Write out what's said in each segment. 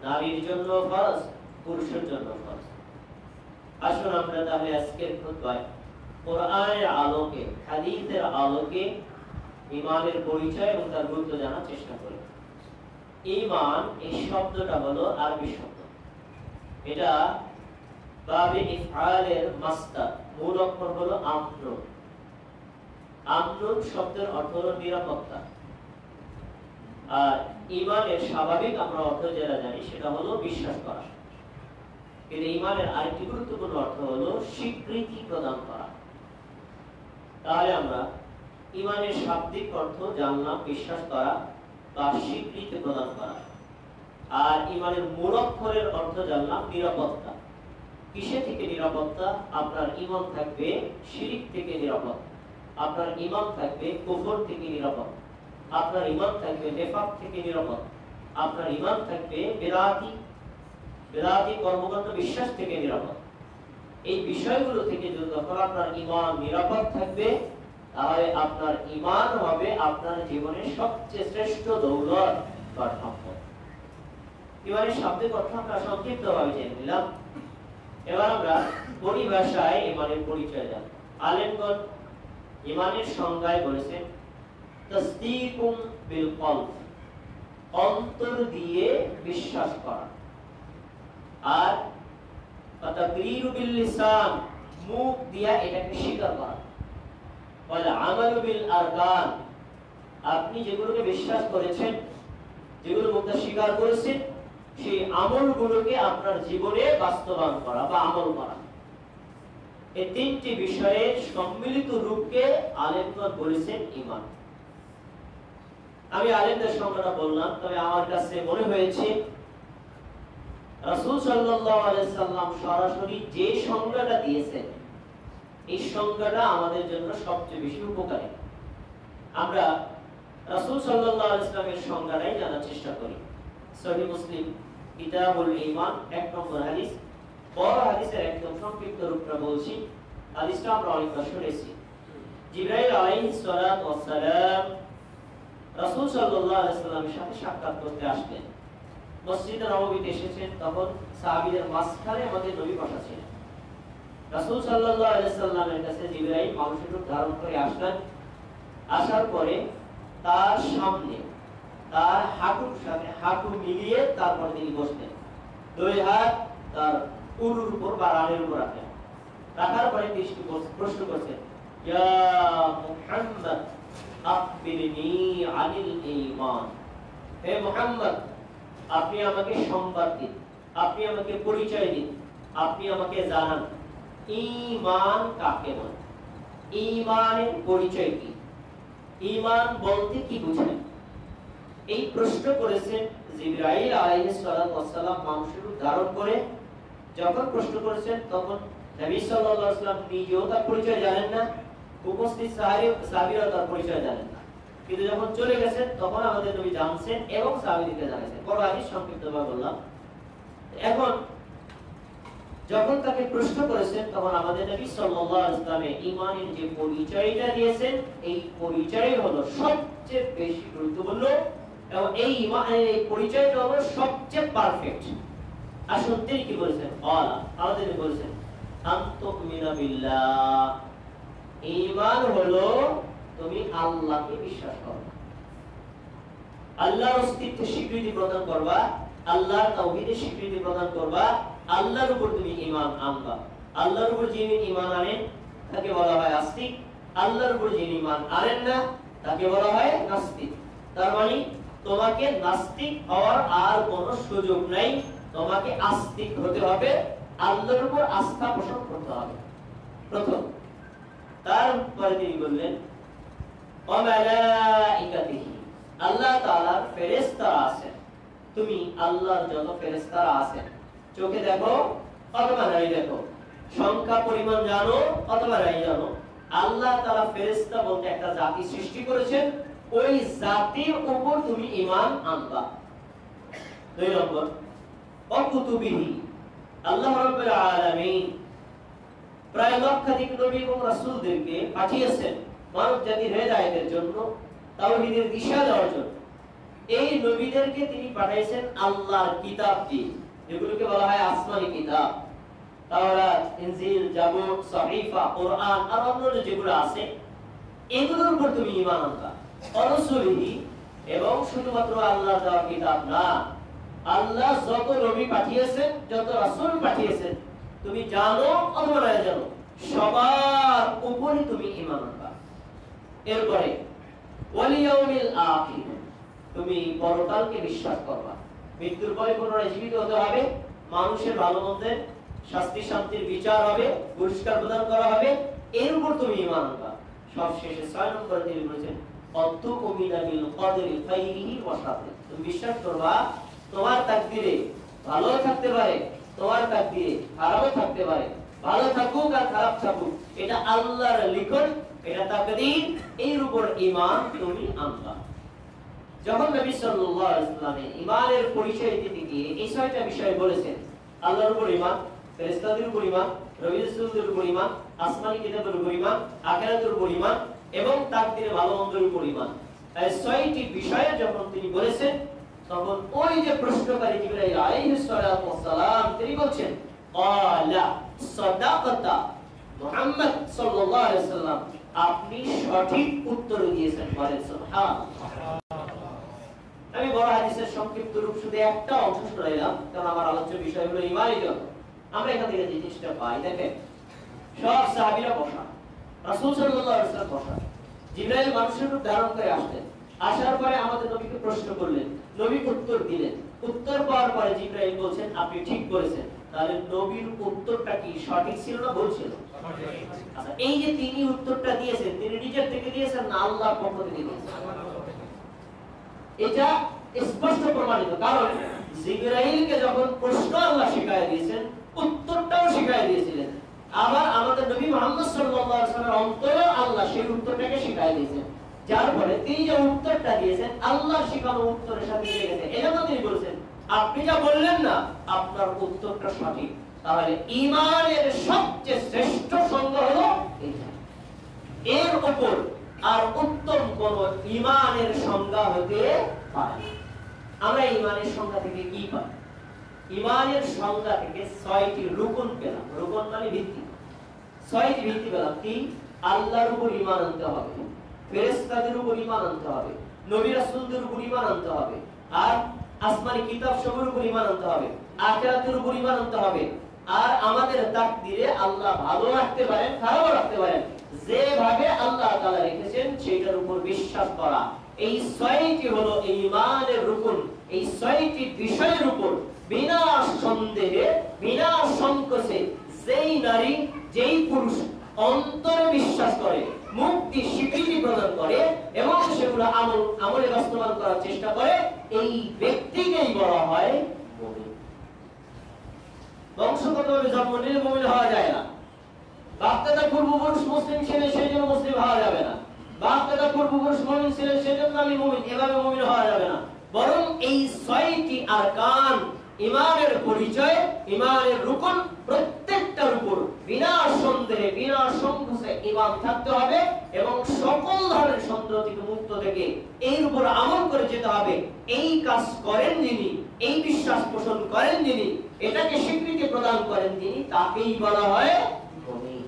নারীর জন্য ফরজ, পুরুষের জন্য ফরজ। আসুন আমরা তাহলে আজকের খুতবায় কোরআনের আলোকে, হাদিসের আলোকে ঈমানের পরিচয় এবং তার গুরুত্ব জানার চেষ্টা করি। ঈমান এই শব্দটা হলো আরবি শব্দ। এটা বাবে ইফআলের মাসদার, মূল অক্ষর হলো আমর। আমর শব্দের অর্থ হলো নিরাপত্তা। আর ঈমানের স্বাভাবিক আমরা অর্থ যেটা জানি সেটা হলো বিশ্বাস করা। কিন্তু ঈমানের আরেকটি গুরুত্বপূর্ণ অর্থ হলো স্বীকৃতি প্রদান করা। তাহলে আমরা ঈমানের শাব্দিক অর্থ জানলাম বিশ্বাস করা বা স্বীকৃতি প্রদান করা। আর ঈমানের মূল অক্ষরের অর্থ জানলাম নিরাপত্তা। কিসে থেকে নিরাপত্তা? আপনার ঈমান থাকবে শিরক থেকে নিরাপদ, আপনার ঈমান থাকবে কুফর থেকে নিরাপদ, আপনার ঈমান থাকবে নিফাক থেকে নিরাপদ, আপনার ঈমান থাকবে বেদাতি কর্মকাণ্ড বিশ্বাস থেকে নিরাপদ। এই বিষয়গুলো থেকে যখন আপনার ঈমান নিরাপদ থাকবে তাহলে আপনার ঈমান হবে আপনার জীবনের সবচেয়ে শ্রেষ্ঠ দৌলত বা সম্পদ। ঈমানের শাব্দিক অর্থ আমরা সংক্ষিপ্তভাবে জেনে নিলাম। এবার আমরা পরিভাষায় ঈমানের পরিচয় জানব। আলেমগণ ঈমানের সংজ্ঞায় বলেছেন তাসদীকুম বিল কলব, অন্তর দিয়ে বিশ্বাস করা, আর তাকরীরু বিল লিসান, মুখ দিয়ে এটাকে স্বীকার করা, ওয়াল আমালু বিল আরকান, আপনি যেগুলোকে বিশ্বাস করেছেন, যেগুলো মুখ দিয়ে স্বীকার করেছেন, সেই আমলগুলোকে আপনার জীবনে বাস্তবায়ন করা বা আমল করা। এই তিনটি বিষয়ের সম্মিলিত রূপকে আলেমগণ বলেছেন ঈমান। আমি আলেমদের সংজ্ঞাটা বললাম, তবে আমার কাছে মনে হয়েছে রাসূল সাল্লাল্লাহু আলাইহি সাল্লাম সরাসরি যে সংজ্ঞাটা দিয়েছেন এই সংজ্ঞাটা আমাদের জন্য সবচেয়ে বেশি উপকারী। আমরা রাসূল সাল্লাল্লাহু আলাইহি সাল্লামের সংজ্ঞাটাই জানার চেষ্টা করি। সহিহ মুসলিম কিতাবুল ঈমান 1 নম্বর হাদিস, বড় হাদিসের একদম সংক্ষিপ্ত রূপটা বলছি। হাদিসটা আমরা অনেকবার শুনেছি। জিবরাইল আলাইহিস সালাতু ওয়াস সালাম রাসূল সাল্লাল্লাহু আলাইহি সাল্লামের সাথে সাক্ষাৎ করতে আসলেন। মসজিদে নববীতে এসেছেন, তখন সাহাবীদের মাঝখানে আমাদের নবী বসা ছিলেন। রাসূল সাল্লাল্লাহু আলাইহি সাল্লামের কাছে জিবরাইল মানুষের রূপ ধারণ করে আসলেন। আসার পরে তার সামনে তার হাঁটুর সাথে হাঁটু মিলিয়ে তারপরে তিনি বসলেন। দুই হাত তার উরুর উপর বা রানের উপর রাখলেন। রাখার পরে দৃষ্টি প্রশ্ন করছেন, ইয়া মুহাম্মদ আখবিরনি আনিল ঈমান, হে মুহাম্মদ আপনি আমাকে সংবাদ দিন, আপনি আমাকে পরিচয় দিন, আপনি আমাকে জানান ঈমান কাকে বলে, ঈমানের পরিচয় কি, ঈমান বলতে কি বুঝেন। এই প্রশ্ন করেছেন জিবরাইল আলাইহিস সালাতু ওয়াস সালাম মানুষের রূপ ধারণ করে। যখন প্রশ্ন করেছেন তখন নবী সাল্লাল্লাহু আলাইহি ওয়াসাল্লাম নিজেও তার পরিচয় জানেন না, উপস্থিত সাহাবীরা তার পরিচয় জানেন না। কিন্তু যখন চলে গেছেন তখন আমাদের নবী জানছেন এবং সাহাবীদেরকে জানালেন। বড় হাদিস সংক্ষিপ্তভাবে বললাম। এখন যখন তাকে প্রশ্ন করেছেন তখন আমাদের নবী সাল্লাল্লাহু আলাইহি ওয়াসাল্লাম ঈমানের যে পরিচয়টা দিয়েছেন এই পরিচয় হলো সবচেয়ে বেশি গুরুত্বপূর্ণ এবং এই ঈমানের এই পরিচয়টা হলো সবচেয়ে পারফেক্ট। আসুন তিনি কি বলেছেন? আমাদের বলেছেন আনতুমিনা বিল্লাহ, ঈমান হলো তুমি আল্লাহকে বিশ্বাস করো, আল্লাহর অস্তিত্বের স্বীকৃতি প্রদান করবা, আল্লাহর তাওহীদের স্বীকৃতি প্রদান করবা, আল্লাহর উপর তুমি ঈমান আনবা। আল্লাহর উপর যিনি ঈমান আনেন তাকে বলা হয় আস্তিক, আল্লাহর উপর যিনি ঈমান আনেন না তাকে বলা হয় নাস্তিক। তার মানে তোমাকে নাস্তিক হওয়ার আর কোনো সুযোগ নাই, তোমাকে আস্তিক হতে হবে, আল্লাহর উপর আস্থা পোষণ করতে হবে প্রথম। তারপরে তিনি বললেন ওয়া মালাইকাতিহি, আল্লাহ তাআলার ফেরেশতারা আছেন, তুমি আল্লাহর যত ফেরেশতারা আছেন চোখে দেখো অথবা নাই দেখো, সংখ্যা পরিমাণ জানো অথবা নাই জানো, আল্লাহ তাআলা ফেরেশতা বলতে একটা জাতি সৃষ্টি করেছেন, ওই জাতির উপর তুমি ঈমান আনবা। দুই নম্বর ওয়া কুতুবিহি, আল্লাহ রাব্বুল আলামিন প্রায় লক্ষাধিক নবী এবং রাসূলদেরকে পাঠিয়েছেন মানব জাতির হেদায়েতের জন্য, তাওহীদের দিশা দেওয়ার জন্য। এই নবীদেরকে তিনি পাঠাইছেন আল্লাহর কিতাব দিয়ে, যেগুলোকে বলা হয় আসমানি কিতাব, তাওরাত, ইনজিল, জাবুর, সহিফা, কোরআন আর অন্যান্য যেগুলো আছে, এগুলোর উপর তুমি ঈমান আনবা। অরসুলিহি, এবং শুধুমাত্র আল্লাহর দেওয়া কিতাব না, আল্লাহ যত নবী পাঠিয়েছেন, যত রাসূল পাঠিয়েছেন, তুমি জানো অথবা না জানো, সবার উপরে তুমি ঈমান আনবা। এরপরে ওয়াল ইয়াউমিল আখির, তুমি পরকালকে বিশ্বাস করবা। মৃত্যুর পরে পুনরায় জীবিত হতে হবে, মানুষের ভালো মন্দের শাস্তি শান্তির বিচার হবে, পুরস্কার প্রদান করা হবে, এর উপর তুমি ঈমান আনবা। সবশেষে 6 নম্বরে তিনি বলেছেন অতুমিনা বিল কদরি খাইরিহি ওয়া শাররিহি, তুমি বিশ্বাস করবা তোমার তাকদীরে ভালো থাকতে পারে, তোমার তাকদীরে খারাপও থাকতে পারে, ভালো থাকুক আর খারাপ থাকুক, এটা আল্লাহর লিখন, এটা তাকদীর, এর উপর ঈমান তুমি আনবা। যখন নবী সাল্লাল্লাহু আলাইহি ওয়াসাল্লাম ঈমানের পরিচয় দিতে গিয়ে এই 6টা বিষয় বলেছেন, আল্লাহর উপর ঈমান, ফেরেশতাদের উপর ঈমান, নবী রাসূলদের উপর ঈমান, আসমানি কিতাবের উপর ঈমান, আখিরাতের উপর ঈমান এবং তাকদীরে ভালো মন্দের উপর ঈমান, এই 6টি বিষয়ে যখন তিনি বলেছেন, তখন ওই যে প্রশ্নকারী জিবরাইল আলাইহিস সালাতু ওয়াস সালাম তিনি বলছেন ক্বালা সাদাকাতা মুহাম্মদ সাল্লাল্লাহু আলাইহি ওয়াসাল্লাম, আপনি সঠিক উত্তর দিয়েছেন, বলেন সুবহানাল্লাহ। আমি বড় হাদিসের সংক্ষিপ্ত রূপ শুধু একটা অংশ শোনাইলাম, কারণ আমার আলোচ্য বিষয় হলো ঈমানই জন্য। আমরা এখান থেকে যে জিনিসটা পাই, দেখেন সব সাহাবীরা বসা, রাসূল সাল্লাল্লাহু আলাইহি ওয়াসাল্লাম বসা, জিবরাইল মানুষের রূপ ধারণ করে আসলেন, আসার পরে আমাদের নবীকে প্রশ্ন করলেন, নবী উত্তর দিলেন, উত্তর পাওয়ার পরে জিবরাইল বলছেন আপনি ঠিক করেছেন। তাহলে নবীর উত্তরটা কি সঠিক ছিল না ভুল ছিল? আচ্ছা, এই যে তিনি উত্তরটা দিয়েছেন, তিনি নিজের থেকে দিয়েছেন না আল্লাহর পক্ষ থেকে দিয়েছেন? এটা স্পষ্ট প্রমাণিত, কারণ জিবরাইলকে যখন প্রশ্ন আল্লাহ শিখায় দিয়েছেন, উত্তরটাও শিখায় দিয়েছিলেন। আবার আমাদের নবী মুহাম্মদ সাল্লাল্লাহু আলাইহি ওয়াসাল্লামের অন্তরে আল্লাহ সেই উত্তরটাকে শিখায় দিয়েছেন, যার ফলে তিনি যে উত্তরটা দিয়েছেন আল্লাহ শিখানো উত্তরের সাথে মিলে গেছে। এজন্য তিনি বলেছেন আপনি যা বললেন না আপনার উত্তরটা সঠিক। তাহলে ঈমানের সবচেয়ে শ্রেষ্ঠ সংজ্ঞা হলো এটা, এর উপর আর উত্তম কোন ঈমানের সংজ্ঞা হতে পারে না। আমরা ঈমানের সংজ্ঞা থেকে কি পাই? ঈমানের সংজ্ঞা থেকে 6টি রুকন পেলাম। রুকন মানে ভিত্তি। 6টি ভিত্তি পেলাম। কি? আল্লাহর উপর ঈমান আনতে হবে, ফেরেশতাদের উপর ঈমান আনতে হবে, নবী রাসূলদের উপর ঈমান আনতে হবে, আর আসমানি কিতাব সমূহের উপর ঈমান আনতে হবে, আখিরাতের উপর ঈমান আনতে হবে, আর আমাদের তাকদীরে আল্লাহ ভালো রাখতে পারেন, খারাপও রাখতে পারেন, যেভাবে আল্লাহ তাআলা রেখেছেন সেটার উপর বিশ্বাস করা। এই 6টি হলো ঈমানের রুকন। এই 6টি বিষয়ের উপর বিনা সন্দেহে, বিনা সংকোচে যেই নারী, যেই পুরুষ অন্তরে বিশ্বাস করে, মুক্তি স্বীকৃতি প্রদান করে এবং সেগুলো আমলে বাস্তবায়ন করার চেষ্টা করে, এই ব্যক্তিকেই বলা হয় মুমিন। বংশগতভাবে জন্ম নিলে মুমিন হওয়া যায় না। বাপ দাদা পূর্বপুরুষ মুসলিম ছিলেন সেই জন্য মুসলিম হওয়া যাবে না। বাপ দাদা পূর্বপুরুষ মুমিন ছিলেন সেই জন্য আমি মুমিন, এভাবে মুমিন হওয়া যাবে না। বরং এই 6টি আরকান, ঈমানের পরিচয়, ঈমানের রুকন, প্রত্যেকটার উপর বিনা সন্দেহে, বিনা সংকোচে ঈমান থাকতে হবে এবং সকল ধরনের সন্দেহ থেকে মুক্ত থেকে এর উপর আমল করে যেতে হবে। এই কাজ করেন যিনি, এই বিশ্বাস পোষণ করেন যিনি, এটাকে স্বীকৃতি প্রদান করেন যিনি, তাকেই বলা হয় মুমিন।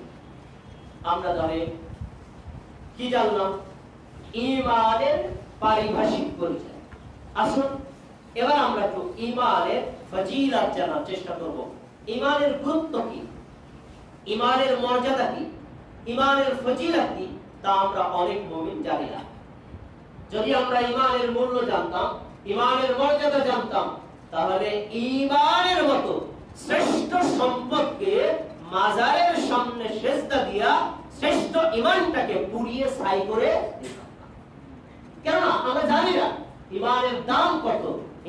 আমরা ধরে কি জানলাম? ঈমানের পারিভাষিক পরিচয়। আসুন এবার আমরা একটু ঈমানের ফজিলত জানার চেষ্টা করব। ঈমানের গুরুত্ব কি, ঈমানের মর্যাদা কি, ঈমানের ফজিলত কি, তা আমরা অনেক মুমিন জানি না। যদি আমরা ঈমানের মূল্য জানতাম, ঈমানের মর্যাদা জানতাম, তাহলে ঈমানের মতো শ্রেষ্ঠ সম্পদকে মাজারের সামনে সেজদা দিয়া শ্রেষ্ঠ ঈমানটাকে পুড়িয়ে ছাই করে দিতাম। কেন আমরা জানি না ঈমানের দাম কত,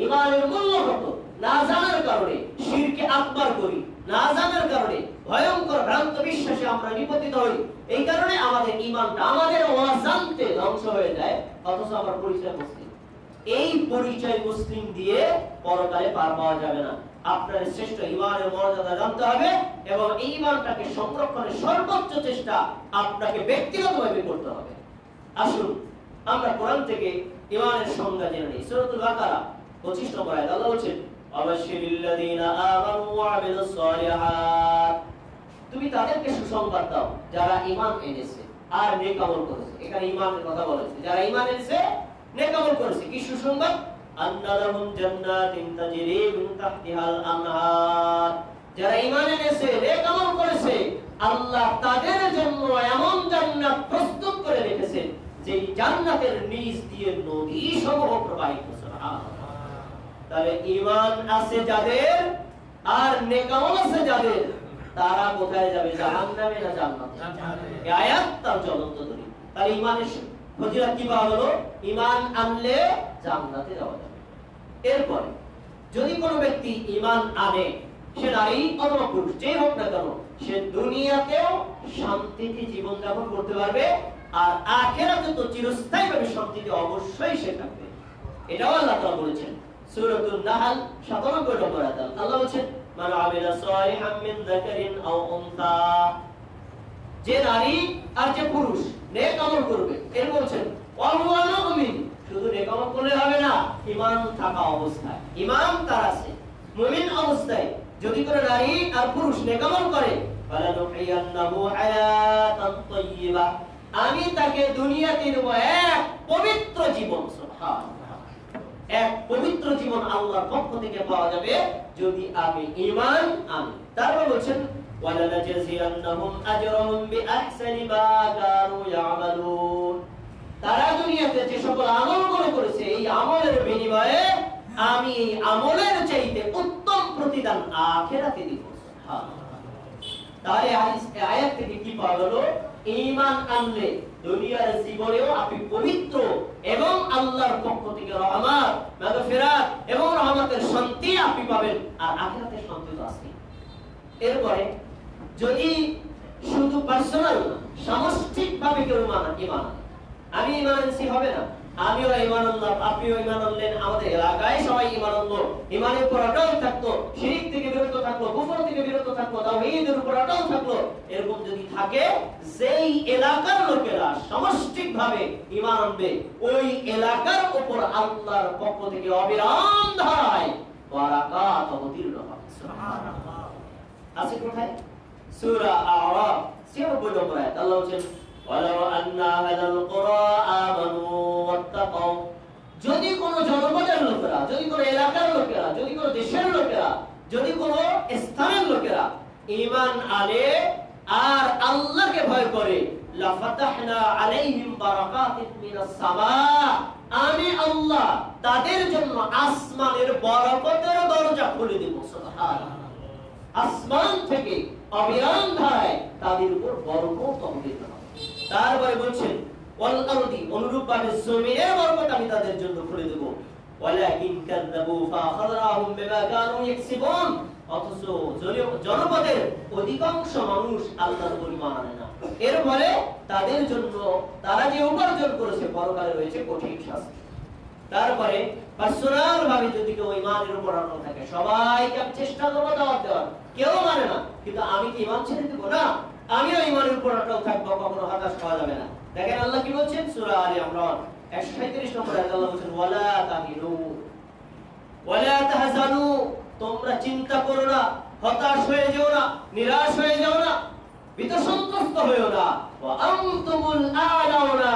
ঈমানের মূল্য কত। না জানার কারণে শিরকে আকবার করি, না জানার কারণে ভয়ঙ্কর ভ্রান্ত বিশ্বাসে আমরা নিপতিত হই। এই কারণে আমাদের ঈমানটা আমাদের অজান্তে ধ্বংস হয়ে যায়, অথচ আমার পরিচয় মুসলিম। এই পরিচয় মুসলিম দিয়ে পরকালে পার পাওয়া যাবে না। আপনার শ্রেষ্ঠ ঈমানের মর্যাদা জানতে হবে এবং এই ঈমানটাকে সংরক্ষণের সর্বোচ্চ চেষ্টা আপনাকে ব্যক্তিগতভাবে করতে হবে। আসুন আমরা কোরআন থেকে ঈমানের সংজ্ঞা জেনে নেই। সূরাতুল বাকারা 25 নম্বর আয়াত আল্লাহ বলেন আবাশশিরিল্লাযীনা আমানু ওয়া আমিলুস সালিহাত, তুমি তাদেরকে সুসংবাদ দাও যারা ঈমান এনেছে আর নেক আমল করেছে। এখানে ঈমানের কথা বলেছে, যারা ঈমান এনেছে নেক আমল করেছে। কি সুসংবাদ? আন্না লাহুম জান্নাতিন তাজরি মিন তাহতিহাল আনহার, যারা ঈমান এনেছে নেক আমল করেছে আল্লাহ তাদের জন্য এমন জান্নাত প্রস্তুত করে রেখেছেন যেই জান্নাতের নিচ দিয়ে নদী সমূহ প্রবাহিত। সুবহানাল্লাহ। তাহলে ঈমান আছে যাদের আর নেক আমল আছে যাদের, তারা কোথায় যাবে? জাহান্নামে না জান্নাতে? এই আয়াত তার জ্বলন্ত দলিল। তাহলে ঈমানের ফজিলত কি বলা হলো? ঈমান আনলে জান্নাতে যাওয়া যাবে। এরপরে যদি কোনো ব্যক্তি ঈমান আনে, সে নারী অথবা পুরুষ যেই হোক না কেন, সে দুনিয়াতেও শান্তিতে জীবন যাপন করতে পারবে আর আখিরাতে তো চিরস্থায়ীভাবে শান্তিতে অবশ্যই সে থাকবে। এটাও আল্লাহ তাআলা বলেছেন সূরাতুন নাহল 97 নম্বর আয়াত। আল্লাহ বলেন মান আমিলা সালিহাম মিন যাকারিন আও উনসা, যে নারী আর যে পুরুষ নেক আমল করবে, এর বলছেন ওয়া হুয়া মুমিন, শুধু নেক আমল করলে হবে না, ঈমান থাকা অবস্থায়। ঈমান তার আছে মুমিন অবস্থায় যদি কোনো নারী আর পুরুষ নেক আমল করে, ফালানুহিয়ান্নাহু হায়াতান তাইয়্যিবা, আমি তাকে দুনিয়াতে দেব এক পবিত্র জীবন। সুবহানাল্লাহ। এক পবিত্র জীবন আল্লাহর পক্ষ থেকে পাওয়া যাবে যদি আমি ঈমান আনি। তারপর বলেন ওয়ালানাজজিয়ান্নাহুম আজরাহুম বিআহসানি মা কানু ইয়ামালুন, তারা দুনিয়াতে যে সকল আমলগুলো করেছে এই আমলের বিনিময়ে আমি এই আমলের চাইতে উত্তম প্রতিদান আখিরাতে দিব। সুবহানাল্লাহ। তাহলে আয়াত থেকে কি পাওয়া গেল? ঈমান আনলে দুনিয়ার জীবনেও আপনি পবিত্র এবং আল্লাহর পক্ষ থেকে রহমত, মাগফিরাত এবং রহমতের শান্তি আপনি পাবেন, আর আখিরাতে শান্তি তো আছে। এরপরে যদি শুধু পার্সোনাল সামষ্টিকভাবে কেউ ঈমান আমি ঈমান আনছি হবে না, আমিও ঈমান আনলাম, আপনিও ঈমান আনলেন, আমাদের এলাকায় সবাই ঈমান আনলো, ঈমানের উপর অটল থাকতো, শিরক থেকে বিরত থাকলো, কুফর থেকে বিরত থাকলো, তাওহীদের উপর অটল থাকলো, এরকম যদি থাকে, যেই এলাকার লোকেরা সমষ্টিকভাবে ঈমান আনবে ওই এলাকার উপর আল্লাহর পক্ষ থেকে অবিরাম ধারায় বারাকাত অবতীর্ণ হবে। সুবহানাল্লাহ। আছে কোথায়? সূরা আ'রাফ 96 নম্বর আয়াত আল্লাহ বলেন ওয়ালাউ আন্না আহলাল কুরা আমানু ওয়াত্তাকাউ, যদি কোন জনপদের লোকেরা, যদি কোন এলাকার লোকেরা, যদি কোন দেশের লোকেরা, যদি কোন স্থানের লোকেরা ঈমান আনে আর আল্লাহকে ভয় করে, লাফাতাহনা আলাইহিম বারাকাতিন মিনাস সামা, আমি আল্লাহ তাদের জন্য আসমানের বরকতের দরজা খুলে দেব। সুবহানাল্লাহ। আসমান থেকে অবিরাম ধারায় তাদের উপর বরকত অবতীর্ণ হবে। তারপরে বলছেন ওয়াল আরদি, অনুরূপভাবে জমিনের বরকত আমি তাদের জন্য খুলে দেব। ওয়ালাকিন কাযাবু ফাআখাযনাহুম বিমা কানু ইয়াকসিবুন, অথচ জনপদের অধিকাংশ মানুষ আল্লাহর উপর ঈমান আনে না, এর ফলে তাদের জন্য তারা যে উপার্জন করেছে পরকালে রয়েছে কঠিন শাস্তি। তারপরে পার্সোনাল ভাবে যদি কেউ ঈমানের উপর অটল থাকে, সবাইকে চেষ্টা করবো দাওয়াত দেওয়ার, কেউ মানে না, কিন্তু আমি কি ঈমান ছেড়ে দেব না, আমিও ঈমানের উপর অটল থাকবো, কখনো হতাশ হওয়া যাবে না। দেখেন আল্লাহ কি বলছেন সূরা আলে ইমরান 137 নম্বর আয়াতে আল্লাহ বলেন ওয়ালা তাহিনু ওয়ালা তাহজানু, তোমরা চিন্তা করো না, হতাশ হয়ে যেও না, নিরাশ হয়ে যেও না, বিতসন্ত্রস্ত হয়েও না, ওয়া আনতুমুল আ'লাউনা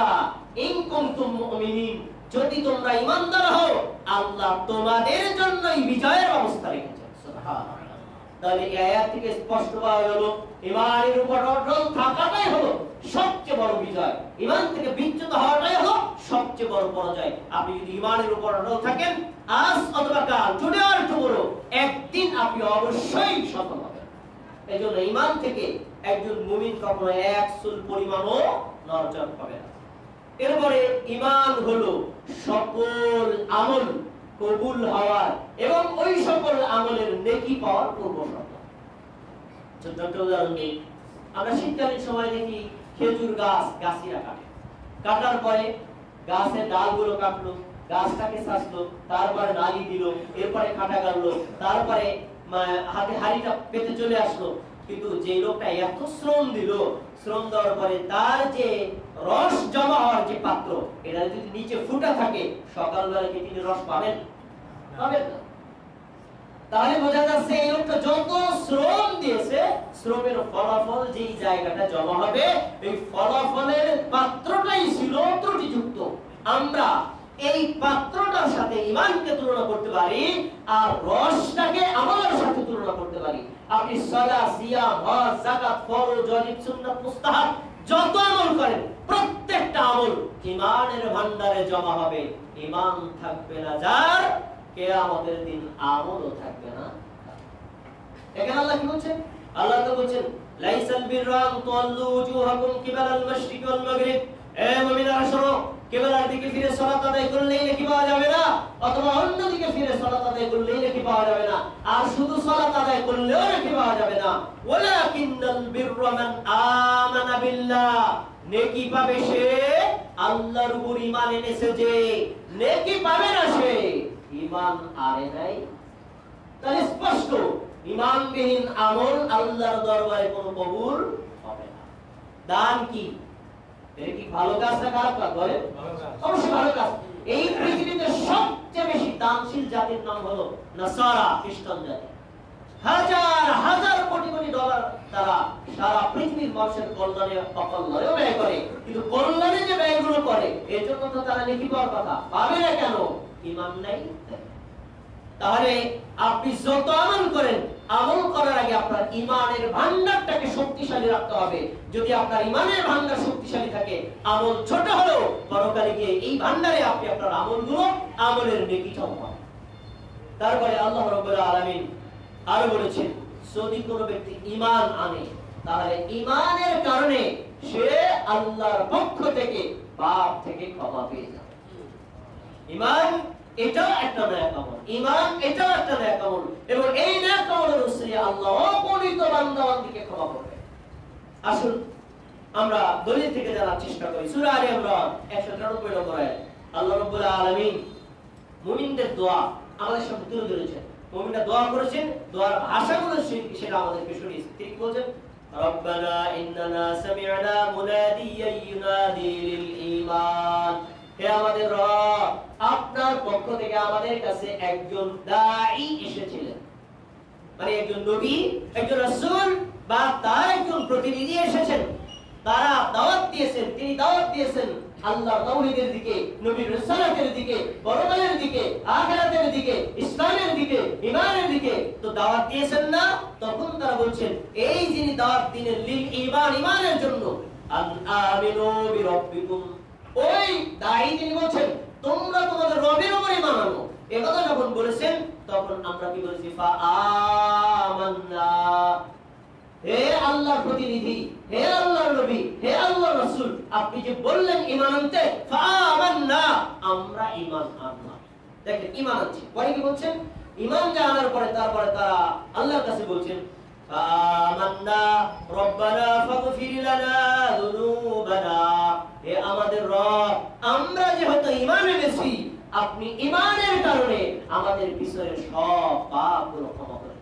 ইন কুনতুম মুমিনিন, যদি তোমরা ঈমানদার হও আল্লাহ তোমাদের জন্যই বিজয়ের ব্যবস্থা রেখেছেন। সুবহানাল্লাহ। তাহলে এই আয়াত থেকে স্পষ্ট পাওয়া গেল ঈমানের উপর অটল থাকাটাই হলো সবচেয়ে বড় বিজয়, ঈমান থেকে বিচ্যুত হওয়াটাই হলো সবচেয়ে বড় পরাজয়। আপনি যদি ঈমানের উপর অটল থাকেন, আজ অথবা কাল, টুডে অর টুমরো, একদিন আপনি অবশ্যই সফল হবেন। এজন্য ঈমান থেকে একজন মুমিন কখনো এক চুল পরিমাণও নড়চড় হবে না। এরপরে ঈমান হলো সকল আমল কবুল হওয়ার এবং ওই সকল আমলের নেকি পাওয়ার পূর্ব শর্ত। ছোট্ট একটা উদাহরণ দিই, আমরা শীতকালীন সময় দেখি খেজুর গাছ গাছিরা কাটে, কাটার পরে গাছের ডালগুলো কাটলো, গাছটাকে ছাঁচলো, তারপরে নালি দিল, এরপরে কাটা গাড়লো, তারপরে হাতে হাড়িটা পেতে চলে আসলো, কিন্তু যে লোকটা এত শ্রম দিল, শ্রম দেওয়ার পরে তার যে রস জমা হওয়ার যে পাত্র, এটা যদি নিচে ফুটা থাকে, সকালবেলা কি তিনি রস পাবেন? পাবেন না। তাহলে বোঝা যাচ্ছে এই লোকটা যত শ্রম দিয়েছে, শ্রমের ফলাফল যেই জায়গাটা জমা হবে, এই ফলাফলের পাত্রটাই ছিল ত্রুটিযুক্ত। আমরা এই পাত্রটার সাথে ঈমানকে তুলনা করতে পারি, আর রসটাকে আমলের সাথে তুলনা করতে পারি। আপনি সালাত, সিয়াম, হজ, যাকাত, ফরজ, ওয়াজিব, সুন্নাত, মুস্তাহাব যত আমল করেন, প্রত্যেকটা আমল ঈমানের ভান্ডারে জমা হবে। ঈমান থাকবে না যার, কিয়ামতের দিন আমলও থাকবে না। এখানে আল্লাহ কি বলছেন? আল্লাহ তো বলছেন লাইসাল বিররা আন তুওয়াল্লু উজুহাকুম কিবালাল মাশরিকি ওয়াল মাগরিব। এ মুমিনরা শোনো, কিবলার দিকে ফিরে সালাত আদায় করলেই নাকি পাওয়া যাবে না, অথবা অন্য দিকে ফিরে সালাত আদায় করলেই নাকি পাওয়া যাবে না, আর শুধু সালাত আদায় করলেও নাকি পাওয়া যাবে না। ওয়ালাকিন্নাল বিররা মান আমানা বিল্লাহ। নেকি পাবে সে আল্লাহর উপর ঈমান এনেছে, যে নেকি পাবে না সে ঈমান আনে নাই। তাহলে স্পষ্ট, ঈমানবিহীন আমল আল্লাহর দরবারে কোনো কবুল হবে না। দান কি? এটা কি ভালো কাজ না খারাপ কাজ? বলে অবশ্যই ভালো কাজ। এই পৃথিবীতে সবচেয়ে বেশি দানশীল জাতির নাম হলো নাসারা, খ্রিস্টান জাতি। হাজার হাজার কোটি কোটি ডলার তারা সারা পৃথিবীর মানুষের কল্যাণে অকল্যাণে ব্যয় করে, কিন্তু কল্যাণে যে ব্যয়গুলো করে এর জন্য তো তারা নেকি পাওয়ার কথা, পাবে না কেন? ঈমান নাই। তাহলে আপনি যত আমল করেন, আমল করার আগে আপনার ঈমানের ভান্ডারটাকে শক্তিশালী রাখতে হবে। যদি আপনার ঈমানের ভান্ডার শক্তিশালী থাকে, আমল ছোট হলেও পরকালে গিয়ে এই ভান্ডারে আপনি আপনার আমলগুলো, আমলের নেকিটাও পাবেন। তারপরে আল্লাহ রাব্বুল আলামিন আরো বলেছেন, যদি কোনো ব্যক্তি ঈমান আনে, তাহলে ঈমানের কারণে সে আল্লাহর পক্ষ থেকে পাপ থেকে ক্ষমা পেয়ে যাবে। ঈমান এটাও একটা নেক আমল, ঈমান এটাও একটা নেক আমল, এবং এই নেক আমলের উসিলায় আল্লাহ অগণিত বান্দা-বান্দীকে ক্ষমা করবেন। আসুন আমরা দলিল থেকে জানার চেষ্টা করি। সূরা আলে ইমরান 193 নম্বর আয়াত, আল্লাহ রাব্বুল আলামিন মুমিনদের দোয়া আমাদের সামনে তুলে ধরেছেন। মুমিনরা দোয়া করেছেন, দোয়ার ভাষাগুলো সেটা আমাদেরকে শুনিয়েছে। তিনি বলেন, রব্বানা ইন্নানা সামি'না মুনাদিয়ান ইউনাদি লিল ঈমান। হে আমাদের রব, আপনার পক্ষ থেকে আমাদের কাছে একজন দাঈ এসেছিলেন, মানে একজন নবী, একজন রাসূল বা তার একজন প্রতিনিধি এসেছেন। তারা দাওয়াত দিয়েছেন, তিনি দাওয়াত দিয়েছেন আল্লাহর তাওহীদের দিকে, নবীর রিসালাতের দিকে, পরকালের দিকে, আখিরাতের দিকে, ইসলামের দিকে, ঈমানের দিকে। তো দাওয়াত দিয়েছেন না, তখন তারা বলছেন, এই যিনি দাওয়াত দিলেন লিল ঈমান, ঈমানের জন্য, আন আমিনু বিরাব্বিকুম, ওই দাঈ তিনি বলছেন তোমরা তোমাদের রবের উপর ঈমান আনো। এই কথা যখন বলেছেন, তখন আমরা কি বলেছি? ফা আমান্না। হে আল্লাহর প্রতিনিধি, হে আল্লাহর নবী, হে আল্লাহর রাসূল, আপনি যে বললেন ঈমান আনতে, ফা আমান্না, আমরা ঈমান আনলাম। দেখেন, ঈমান আনছি পরে কি বলছেন? ঈমান জানার পরে তারপরে তারা আল্লাহর কাছে বলছেন, ফা আমান্না রব্বানা ফাগফির লানা যুনুবানা। হে আমাদের রব, আমরা যেহেতু ঈমান এনেছি, আপনি ঈমানের কারণে আমাদের পিছনের সব পাপগুলো ক্ষমা করে।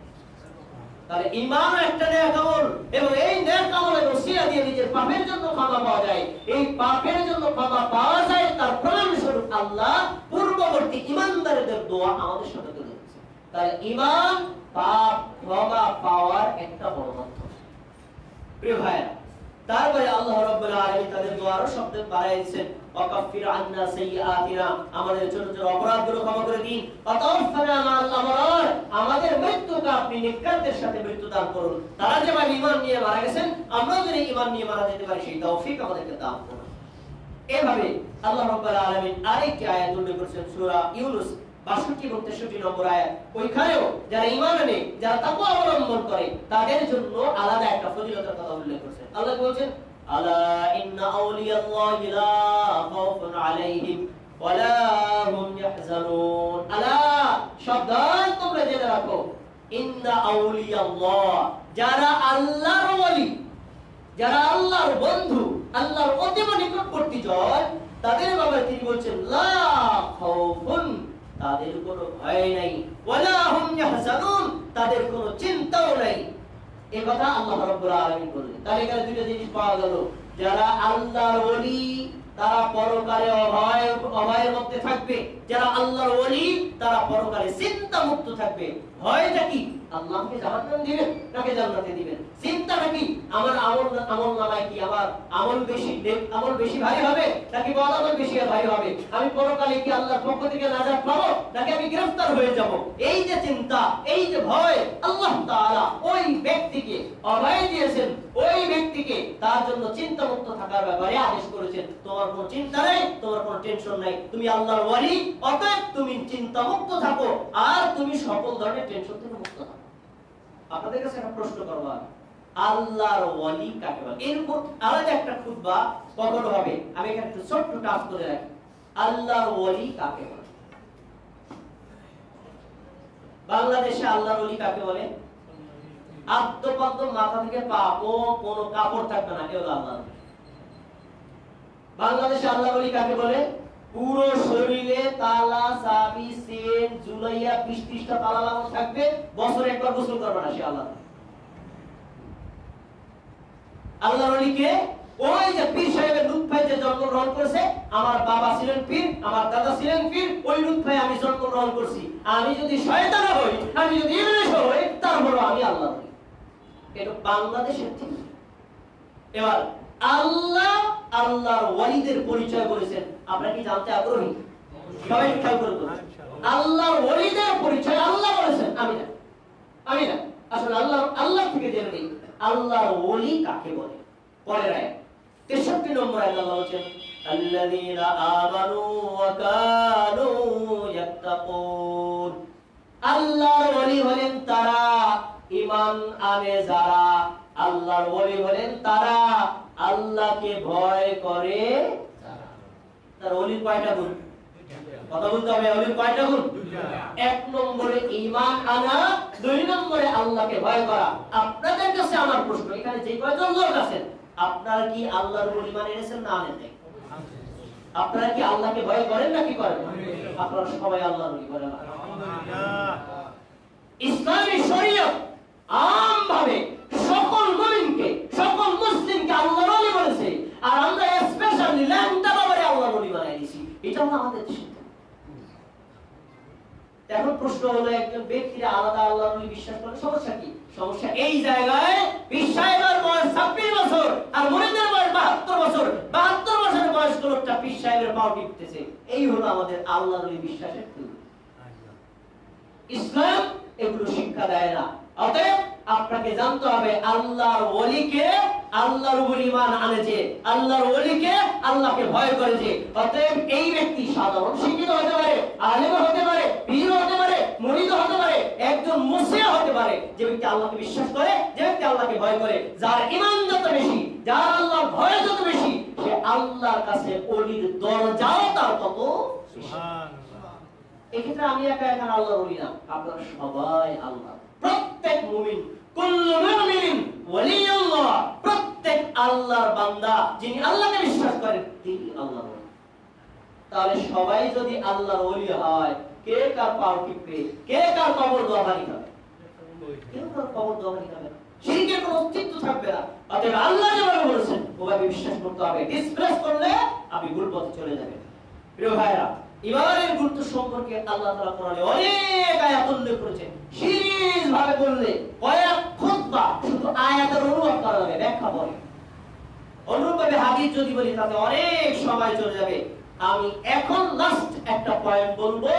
তাহলে ঈমান একটা নেক আমল, এবং এই নেক আমলের ওসিলা দিয়ে নিজের পাপের জন্য ক্ষমা পাওয়া যায়। এই পাপের জন্য ক্ষমা পাওয়া যায়, তার প্রমাণস্বরূপ আল্লাহ পূর্ববর্তী ঈমানদারদের দোয়া আমাদের সাথে তুলে দিয়েছে। তাহলে ঈমান পাপ ক্ষমা পাওয়ার একটা বড় মাধ্যম। প্রিয় ভাইরা, তারপরে আল্লাহ রাব্বুল আলামিন তাদের দোয়ারও শব্দ বাড়াইছেন, ওয়াকাফির আন্না সাইয়্যাতিনা, আমাদের ছোট ছোট অপরাধগুলো ক্ষমা করে দিন, ওয়াতাওফানা মা'আল আবরার, আমাদের মৃত্যুকে আপনি নেককারদের সাথে মৃত্যু দান করুন। তারা যেভাবে ঈমান নিয়ে মারা গেছেন, আমরাও যেন ঈমান নিয়ে মারা যেতে পারি, সেই তৌফিক আমাদেরকে দান করুন। এভাবে আল্লাহ রাব্বুল আলামিন আরেকটি আয়াত উল্লেখ করেছেন, সূরা ইউনূস 62 এবং 63 নম্বর আয়াত। ওইখানেও যারা ঈমান আনে, যারা তাকওয়া অবলম্বন করে, তাদের জন্য আলাদা একটা ফজিলতের কথা উল্লেখ করেছেন। আল্লাহ বলেছেন, আলা ইন্না আউলিয়াল্লাহি লা খাউফুন আলাইহিম ওয়া লা হুম ইয়াহজানুন। আলা, সাবধান, তোমরা জেনে রাখো, ইন্না আউলিয়াল্লাহ, যারা আল্লাহর ওলি, যারা আল্লাহর বন্ধু, আল্লাহর অতি নিকটবর্তী জন, তাদের ব্যাপারে তিনি বলছেন, লা খাউফুন, তাদের কোনো ভয় নাই, ওয়ালা হুম ইয়াহজানুন, তাদের কোনো চিন্তাও নাই। এই কথা আল্লাহ রাব্বুল আলামিন বললেন। তাহলে এখানে দুটো জিনিস পাওয়া গেল, যারা আল্লাহর ওলি তারা পরকালে অভয়ের মধ্যে থাকবে, যারা আল্লাহর ওলি তারা পরকালে চিন্তা মুক্ত থাকবে। ভয়টা কি? আল্লাহকে জাহান্নামে দিবেন নাকি জান্নাতে দিবেন? চিন্তাটা কি? আমার আমল নামায় কি আমার আমল বেশি ভারী হবে নাকি বদ আমল বেশি ভারী হবে? আমি পরকালে কি আল্লাহর পক্ষ থেকে নাজাত পাবো নাকি আমি গ্রেফতার হয়ে যাব? এই যে চিন্তা, এই যে ভয়, আল্লাহ তাআলা ওই ব্যক্তিকে অভয় দিয়েছেন, ওই ব্যক্তিকে তার জন্য চিন্তা মুক্ত থাকার ব্যাপারে আদেশ করেছেন। তোমার কোনো চিন্তা নেই, তোমার কোনো টেনশন নাই, তুমি আল্লাহর ওয়ালি, অতএব তুমি চিন্তা মুক্ত থাকো আর তুমি সকল ধরনের টেনশন থেকে মুক্ত থাকো। আপনাদের কাছে একটা প্রশ্ন করব, আল্লাহর ওয়ালি কাকে বলে? এর উপর আলাদা একটা খুতবা কখনো হবে, আমি এখানে একটু ছোট্ট টাচ করে রাখি। আল্লাহর ওয়ালি কাকে বলে? বাংলাদেশে আল্লাহর ওয়ালি কাকে বলে? আদ্যপাদ্য মাথা থেকে পা কোনো কাপড় থাকবে না, কেউ আল্লাহর ওয়ালি। বাংলাদেশে আল্লাহর ওয়ালি কাকে বলে? পুরো শরীরে তালা, চাবি, চেন, জুলাইয়া 20-30টা তালা লাগানো থাকবে, বছরে একবার গোসল করবে না সে আল্লাহ। আল্লাহর ওলিকে ওই যে পীর সাহেবের লুৎফায় যে জন্মগ্রহণ করেছে, আমার বাবা ছিলেন পীর, আমার দাদা ছিলেন পীর, ওই লুৎফায় আমি জন্মগ্রহণ করছি। আমি যদি শয়তান হই, আমি যদি ইবলিস হই, তারপর আমি আল্লাহর ওলি। এটা বাংলাদেশের ঠিক। এবার আল্লাহ আল্লাহর ওয়ালিদের পরিচয় বলেছেন, আপনারা কি জানতে আগ্রহী? সবাই খেয়াল করুন, আল্লাহর ওয়ালিদের পরিচয় আল্লাহ বলেছেন, আমি না। আসলে আল্লাহ থেকে জেনে নেই আল্লাহর ওলি কাকে বলে। পরের আয়াত 63 নম্বর আয়াত আল্লাহ বলেন, আল্লাযীনা আমানু ওয়া কানু ইয়াত্তাকুন। আল্লাহর ওলি হলেন তারা, ঈমান আনে যারা। আল্লাহর ওলি হলেন তারা, আল্লাহকে ভয় করে যারা। তার ওলির কয়টা গুণ? কথা বলতে হবে, ওলির কয়টা গুণ? 1 নম্বরে ঈমান আনা, 2 নম্বরে আল্লাহকে ভয় করা। আপনাদের কাছে আমার প্রশ্ন, এখানে যে কয়জন লোক আছেন, আপনারা কি আল্লাহর উপর ঈমান এনেছেন না আনেন নাই? আপনারা কি আল্লাহকে ভয় করেন নাকি করেন? আপনারা সবাই আল্লাহর ওলি বলেন আলহামদুলিল্লাহ। ইসলামী শরীয়ত আমভাবে সকল মুমিনকে, সকল মুসলিমকে আল্লাহর ওলি বলেছে, আর আমরা স্পেশালি ল্যাংটা বাবারে আল্লাহর ওলি বানাই দিয়েছি। এটা হলো আমাদের সিদ্ধান্ত। এখন প্রশ্ন হলো, একজন ব্যক্তিরা আলাদা আল্লাহর ওলি বিশ্বাস করে, সমস্যা কি? সমস্যা এই জায়গায়, পীর বয়স 26 বছর আর মুরিদের বয়স 72 বছর। 72 বছরের বয়স্ক লোকটা পীর সাহেবের পাও টিপতেছে। এই হলো আমাদের আল্লাহর ওলি বিশ্বাসের ত্রুটি। ইসলাম এগুলো শিক্ষা দেয় না। অতএব আপনাকে জানতে হবে আল্লাহর ওলিকে, আল্লাহর উপর ঈমান আনে যে, আল্লাহর ওলিকে আল্লাহকে ভয় করে যে। অতএব এই ব্যক্তি সাধারণ শিক্ষিত হতে পারে, আলেম হতে পারে, পীর হতে পারে, মুরিদ হতে পারে, একজন মুসলিম হতে পারে। যে ব্যক্তি আল্লাহকে বিশ্বাস করে, যে ব্যক্তি আল্লাহকে ভয় করে, যার ঈমান যত বেশি, যার আল্লাহর ভয় যত বেশি, সে আল্লাহর কাছে ওলির দরজাও তার তত সুবহানাল্লাহ। এক্ষেত্রে আমি একা এখানে আল্লাহর ওলি না, আপনারা সবাই আল্লাহ। প্রত্যেক মুমিন, কুল্লু মুমিনিন ওয়ালিউল্লাহ, প্রত্যেক আল্লাহর বান্দা যিনি আল্লাহকে বিশ্বাস করেন তিনি আল্লাহর ওলি। তাহলে সবাই যদি আল্লাহর ওলি হয়, কে কার পাও টিপবে, কে কার কবর দোয়াবানি খাবে? কেউ কার কবর দোয়াবানি খাবে না, শিরকের কোনো অস্তিত্ব থাকবে না। অতএব আল্লাহ যেভাবে বলেছেন ওভাবে বিশ্বাস করতে হবে। ডিসপ্লেস করলে আপনি ভুল পথে চলে যাবেন। প্রিয় ভাইরা, ঈমানের গুরুত্ব সম্পর্কে আল্লাহ তাআলা কোরআনে অনেক আয়াত উল্লেখ করেছেন। সিরিজ ভাবে বললে কয়েক খুতবা শুধু আয়াতের অনুবাদ করা যাবে, ব্যাখ্যা পরে। অনুরূপভাবে হাদিস যদি বলি তাতে অনেক সময় চলে যাবে। আমি এখন লাস্ট একটা পয়েন্ট বলবো।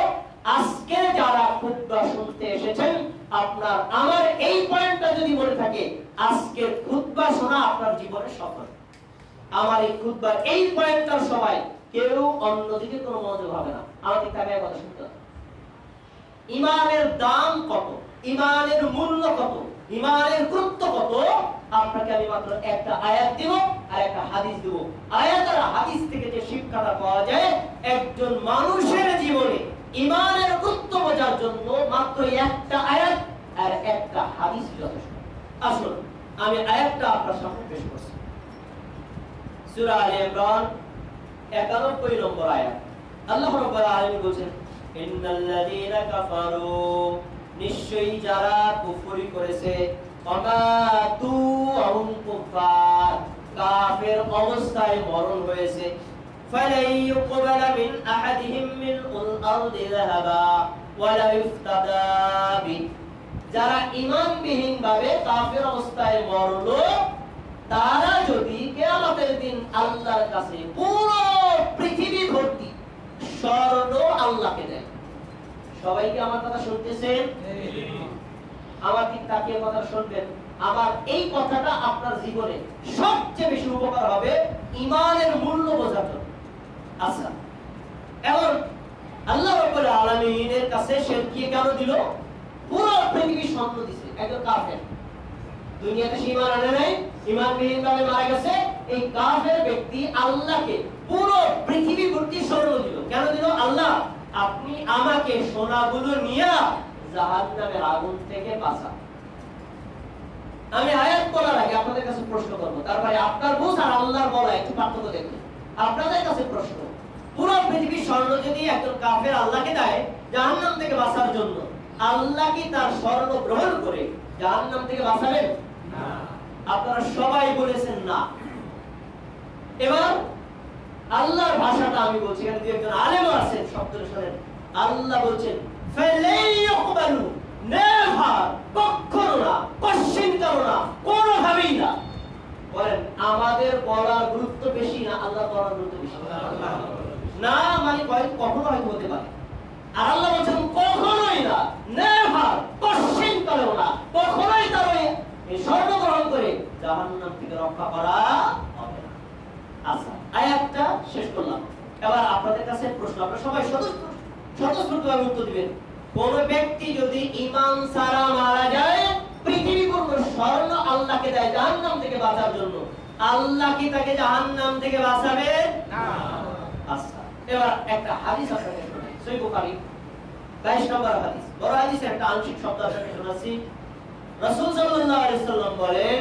আজকে যারা খুতবা শুনতে এসেছেন, আপনার আমার এই পয়েন্টটা যদি মনে থাকে, আজকের খুতবা শোনা আপনার জীবনের সফল। আমার এই খুতবার এই পয়েন্টটার সময় কেউ অন্যদিকে কোনো মনোযোগ হবে না, আমাদের তাকে কথা শুনতে হবে। ঈমানের দাম কত, ঈমানের মূল্য কত, ঈমানের গুরুত্ব কত, আপনাকে আমি মাত্র একটা আয়াত দিব আর একটা হাদিস দিব। আয়াত আর হাদিস থেকে যে শিক্ষাটা পাওয়া যায়, একজন মানুষের জীবনে ঈমানের গুরুত্ব বোঝার জন্য মাত্র একটা আয়াত আর একটা হাদিস যথেষ্ট। আসুন আমি আয়াতটা আপনার সামনে পেশ করছি। সূরা আলে ইমরান 91 নম্বর আয়াত। আল্লাহ রাব্বুল আলামিন বলেন, ইন্নাল্লাযীনা কাফারু, নিশ্চয়ই যারা কুফরি করেছে, ওয়ামাতু আহুম কুফার, কাফের অবস্থায় মরণ হয়েছে। ফালাই ইউকবালা মিন আহাদিহিম মিলউল আরদি যাহাবা ওয়ালা ইফতাদা বি, যারা ঈমানবিহীন ভাবে কাফের অবস্থায় মরলো তারা যদি কিয়ামতের দিন আল্লাহর কাছে পুরো পৃথিবী ভর্তি স্বর্ণ আল্লাহকে দেয়। সবাই কি আমার কথা শুনতেছেন? আমার দিক তাকিয়ে কথা শুনবেন। আমার এই কথাটা আপনার জীবনে সবচেয়ে বেশি উপকার হবে ঈমানের মূল্য বোঝার জন্য। আচ্ছা, এখন আল্লাহ রাব্বুল আলামিনের কাছে সে কি কেন দিল? পুরো পৃথিবী স্বর্ণ দিছে। একজন কাফের দুনিয়াতে ঈমান আনে নাই, ঈমানবিহীন ভাবে মারা গেছে, এই কাফের ব্যক্তি আল্লাহকে পুরো পৃথিবী ভর্তি স্বর্ণ দিল। কেন দিল? আল্লাহ আপনি আমাকে সোনাগুলো নিয়ে জাহান্নামের আগুন থেকে বাঁচান। আমি আয়াত বলার আগে আপনাদের কাছে প্রশ্ন করব, তারপরে আপনার বুঝ আর আল্লাহর বলা একটু পার্থক্য দেখুন। আপনাদের কাছে প্রশ্ন, পুরো পৃথিবী স্বর্ণ যদি একজন কাফের আল্লাহকে দেয় জাহান্নাম থেকে বাঁচার জন্য, আল্লাহ কি তার স্বর্ণ গ্রহণ করে জাহান্নাম থেকে বাঁচাবেন? না। আপনারা সবাই বলেছেন না। এবার আল্লাহর ভাষাটা আমি বলছি, এখানে দুই একজন আলেম আছেন, শব্দটা শুনেন। আল্লাহ বলছেন ফালাইয়াকবালু, নেভার, কখনো না, কোশ্চেন না, কোনোভাবেই না। বলেন আমাদের বলার গুরুত্ব বেশি না আল্লাহর বলার গুরুত্ব বেশি? না মানে কখনো হয়তো হতে পারে। আর আল্লাহ বলছেন কখনোই না, নেভার, কোশ্চেন না, কখনোই তার এই স্বর্ণ গ্রহণ করে জাহান্নাম থেকে রক্ষা করা হবে না। আচ্ছা, আয়াতটা শেষ করলাম। এবার আপনাদের কাছে প্রশ্ন, আপনারা সবাই স্বতঃস্ফূর্তভাবে উত্তর দিবেন। কোন ব্যক্তি যদি ঈমান ছাড়া মারা যায়, পৃথিবী পুরো স্বর্ণ আল্লাহকে দেয় জাহান্নাম থেকে বাঁচার জন্য, আল্লাহ কি তাকে জাহান্নাম থেকে বাঁচাবে? না। আচ্ছা, এবার একটা হাদিস আপনাদের শোনাই, সহিহ বুখারী 22 নম্বর হাদিস। বড় হাদিসের একটা আংশিক শব্দ আপনাদের শোনাচ্ছি। রাসূল সাল্লাল্লাহু আলাইহি সাল্লাম বলেন,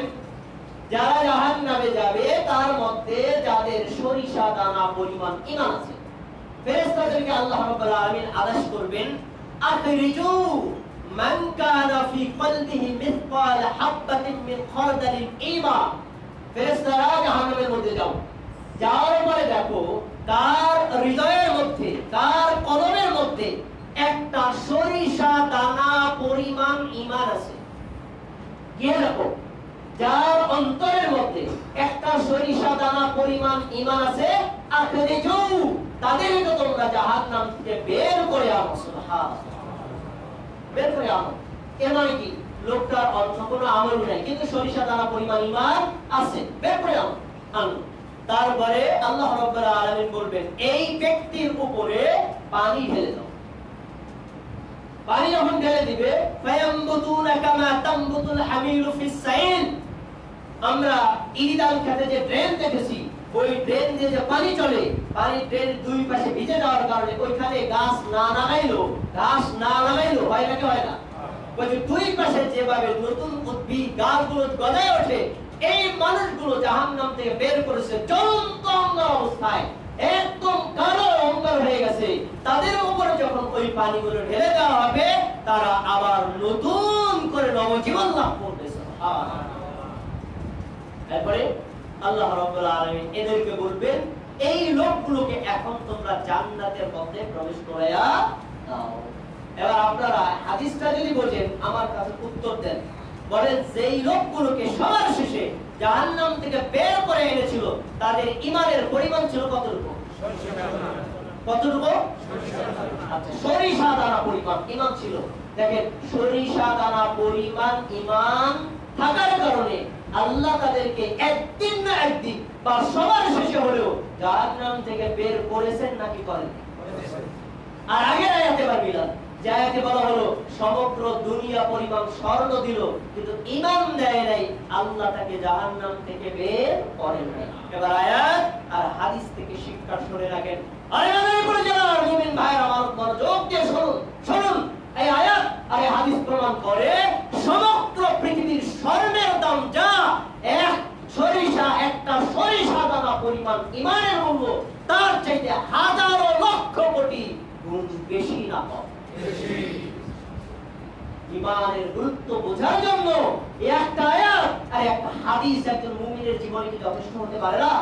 যারা জাহান্নামে যাবে তার মধ্যে যাদের সরিষা দানা পরিমাণ ঈমান আছে, ফেরেশতাদেরকে আল্লাহ রাব্বুল আলামিন আদেশ করবেন, আখরিজু মান কানা ফি কলবিহি মিসকাল হাববাতিন মিন খারদালিন ঈমান। ফেরেশতারা জাহান্নামের মধ্যে যাও, যাওয়ার পরে দেখো তার হৃদয়ের মধ্যে, তার কলবের মধ্যে একটা সরিষা দানা পরিমাণ ঈমান আছে। গিয়ে দেখো যার অন্তরের মধ্যে একটা সরিষা দানা পরিমাণ ঈমান আছে, আখরিজু, তাদেরকে তোমরা জাহান্নাম থেকে বের করে আনো। সুবহানাল্লাহ, বের করে আনো। এর মানে কি? লোকটার অন্য কোনো আমল নাই, কিন্তু সরিষা দানা পরিমাণ ঈমান আছে, বের করে আনো। আনো। তারপরে আল্লাহ রাব্বুল আলামিন বলবেন, এই ব্যক্তির উপরে পানি ঢেলে দাও। পানি যখন ঢেলে দিবে, ফায়ামবুতুনা কামা তামবুতুল হামিলু ফিস সাইল। আমরা ইরিদাল খেতে যে ড্রেন দেখেছি, ওই ড্রেন দিয়ে যে পানি চলে, পানি ড্রেন দুই পাশে ভিজে যাওয়ার কারণে ওইখানে ঘাস না লাগাইলো হয় নাকি হয় না? ওই যে দুই পাশে যেভাবে নতুন উদ্ভিদ গাছগুলো গজায় ওঠে, এই মানুষগুলো জাহান্নাম থেকে বের করেছে জ্বলন্ত অঙ্গার অবস্থায়, একদম কালো অঙ্গার হয়ে গেছে। তাদের উপরে যখন ওই পানিগুলো ঢেলে দেওয়া হবে, তারা আবার নতুন করে নবজীবন লাভ করবে। সুবহানাল্লাহ। তারপরে আল্লাহ রাব্বুল আলামিন এদেরকে বলবেন, এই লোকগুলোকে এখন তোমরা জান্নাতের মধ্যে প্রবেশ করায়া দাও। এবার আপনারা হাদিসটা যদি বোঝেন, আমার কাছে উত্তর দেন। বলেন যেই লোকগুলোকে সবার শেষে জাহান্নাম থেকে বের করে এনেছিল, তাদের ঈমানের পরিমাণ ছিল কতটুকু? কতটুকু? আচ্ছা, সরিষা দানা পরিমাণ ঈমান ছিল। দেখেন, সরিষা দানা পরিমাণ ঈমান থাকার কারণে আল্লাহ তাদেরকে একদিন না একদিন বা সবার শেষে হলেও জাহান্নাম থেকে বের করেছেন নাকি করেন? আর আগের আয়াতে বা মিলাদ, যে আয়াতে বলা হলো সমগ্র দুনিয়া পরিমাণ স্বর্ণ দিল, কিন্তু ঈমান দেয় নাই, আল্লাহ তাকে জাহান্নাম থেকে বের করেন নাই। এবার আয়াত আর হাদিস থেকে শিক্ষা শুনে রাখেন। আরে আমাদের উপরে যারা মুমিন ভাইরা, আমার মনোযোগ দিয়ে শুনুন। এই আয়াত আর এই হাদিস প্রমাণ করে সমগ্র পৃথিবীর স্বর্ণের দাম যা, একটা সরিষা দানা পরিমাণ ঈমানের মূল্য তার চাইতে হাজারো লক্ষ কোটি গুণ বেশি না কম। ঈমানের গুরুত্ব বোঝার জন্য একটা আয়াত আর একটা হাদিস একজন মুমিনের জীবনে কি যথেষ্ট হতে পারে না?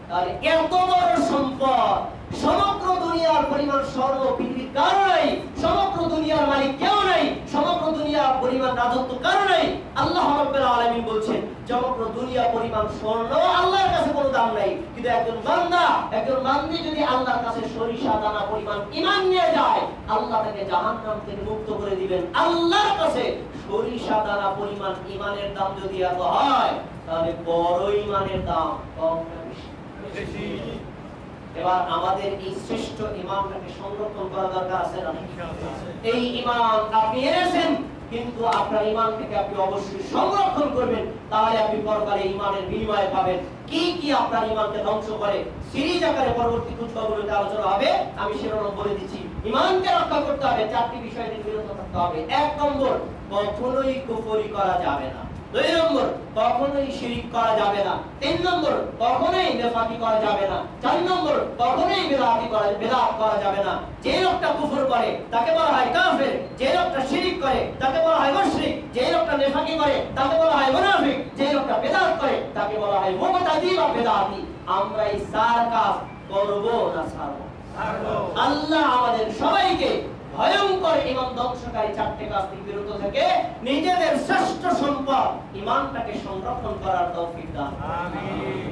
তাহলে এত বড় সম্পদ, সমগ্র দুনিয়ার পরিমাণ স্বর্ণ পৃথিবীর কারো নাই, সমগ্র দুনিয়ার মালিক কেউ নাই, সমগ্র দুনিয়ার পরিমাণ রাজত্ব কারো নাই। আল্লাহ রাব্বুল আলামিন বলছেন সমগ্র দুনিয়া পরিমাণ স্বর্ণ আল্লাহর কাছে কোনো দাম নাই, কিন্তু একজন বান্দা, একজন বান্দি যদি আল্লাহর কাছে সরিষা দানা পরিমাণ ঈমান নিয়ে যায়, আল্লাহ তাকে জাহান্নাম থেকে মুক্ত করে দিবেন। আল্লাহর কাছে সরিষা দানা পরিমাণ ঈমানের দাম যদি এত হয়, তাহলে বড় ঈমানের দাম কম না বেশি? এবার আমাদের এই শ্রেষ্ঠ ঈমানটাকে সংরক্ষণ করা দরকার আছে না? এই ঈমান আপনি এনেছেন, কিন্তু আপনার ঈমান থেকে আপনি অবশ্যই সংরক্ষণ করবেন, তাহলে আপনি পরকালে ঈমানের বিনিময় পাবেন। কি কি আপনার ঈমানকে ধ্বংস করে সিরিজ আকারে পরবর্তী খুতবাগুলোতে আলোচনা হবে, আমি শিরোনাম বলে দিচ্ছি। ঈমানকে রক্ষা করতে হবে, চারটি বিষয় থেকে বিরত থাকতে হবে। 1 নম্বর, কখনোই কুফরি করা যাবে না। 2 নম্বর, কখনোই শিরক করা যাবে না। 3 নম্বর, কখনোই নেফাকি করা যাবে না। 4 নম্বর, কখনোই বিদআত করা যাবে না। যে লোকটা কুফর করে তাকে বলা হয় কাফের, যে লোকটা শিরক করে তাকে বলা হয় মুশরিক, যে লোকটা নেফাকি করে তাকে বলা হয় মুনাফিক, যে লোকটা বিদআত করে তাকে বলা হয় মুবতাদি বা বিদআতি। আমরা এই 4 কাজ করব না ছাড়ব? আল্লাহ আমাদের সবাইকে ভয়ঙ্কর ঈমান ধ্বংসকারী 4টে কাজ থেকে বিরত থেকে নিজেদের শ্রেষ্ঠ সম্পদ ঈমানটাকে সংরক্ষণ করার তৌফিক দান। আমিন।